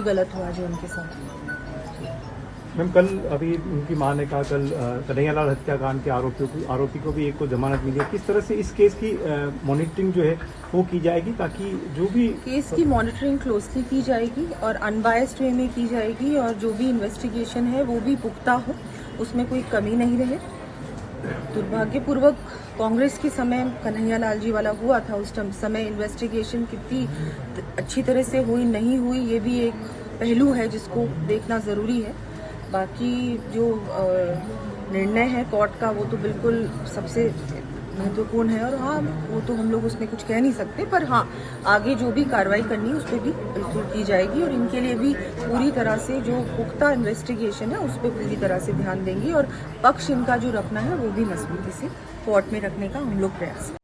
गलत हुआ जो उनके साथ। मैम, कल अभी उनकी मां ने कहा कल कन्हैयालाल हत्याकांड के आरोपी को भी एक को जमानत मिली है। किस तरह से इस केस की मॉनिटरिंग जो है वो की जाएगी ताकि जो भी केस की मॉनिटरिंग क्लोजली की जाएगी और अनबायस्ड वे में की जाएगी और जो भी इन्वेस्टिगेशन है वो भी पुख्ता हो, उसमें कोई कमी नहीं रहे। दुर्भाग्यपूर्वक कांग्रेस के समय कन्हैयालाल जी वाला हुआ था, उस समय इन्वेस्टिगेशन कितनी अच्छी तरह से हुई नहीं हुई ये भी एक पहलू है जिसको देखना जरूरी है। बाकी जो निर्णय है कोर्ट का वो तो बिल्कुल सबसे महत्वपूर्ण है और हाँ वो तो हम लोग उसमें कुछ कह नहीं सकते, पर हाँ आगे जो भी कार्रवाई करनी है उस पर भी बिल्कुल की जाएगी और इनके लिए भी पूरी तरह से जो पुख्ता इन्वेस्टिगेशन है उस पर पूरी तरह से ध्यान देंगे और पक्ष इनका जो रखना है वो भी मजबूती से कोर्ट में रखने का हम लोग प्रयास करेंगे।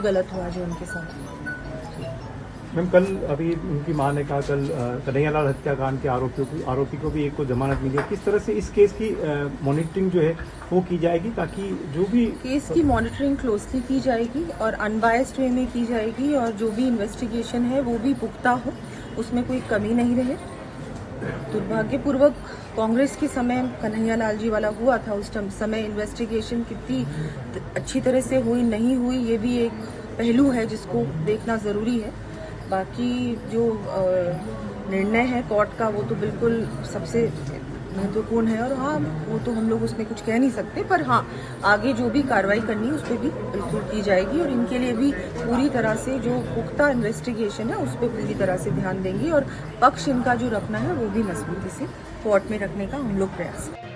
गलत हुआ जो उनके साथ। मैम, कल अभी उनकी मां ने कहा कल कन्हैयालाल हत्याकांड के आरोपी को भी एक को जमानत मिली है। किस तरह से इस केस की मॉनिटरिंग जो है वो की जाएगी ताकि जो भी केस की मॉनिटरिंग क्लोजली की जाएगी और अनबायस्ड वे में की जाएगी और जो भी इन्वेस्टिगेशन है वो भी पुख्ता हो, उसमें कोई कमी नहीं रहे। दुर्भाग्यपूर्वक कांग्रेस के समय कन्हैयालाल जी वाला हुआ था, उस समय इन्वेस्टिगेशन कितनी अच्छी तरह से हुई नहीं हुई ये भी एक पहलू है जिसको देखना जरूरी है। बाकी जो निर्णय है कोर्ट का वो तो बिल्कुल सबसे महत्वपूर्ण है और हाँ वो तो हम लोग उसमें कुछ कह नहीं सकते, पर हाँ आगे जो भी कार्रवाई करनी है उस पर भी बिल्कुल की जाएगी और इनके लिए भी पूरी तरह से जो पुख्ता इन्वेस्टिगेशन है उस पर पूरी तरह से ध्यान देंगे और पक्ष इनका जो रखना है वो भी मजबूती से कोर्ट में रखने का हम लोग प्रयास करेंगे।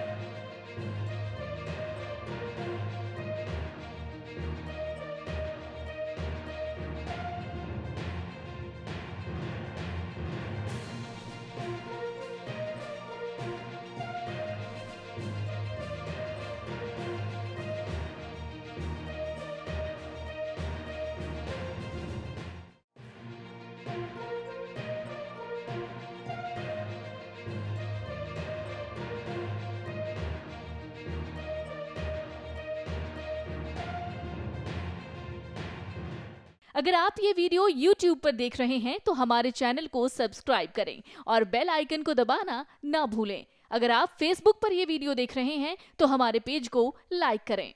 अगर आप ये वीडियो YouTube पर देख रहे हैं तो हमारे चैनल को सब्सक्राइब करें और बेल आइकन को दबाना ना भूलें। अगर आप Facebook पर ये वीडियो देख रहे हैं तो हमारे पेज को लाइक करें।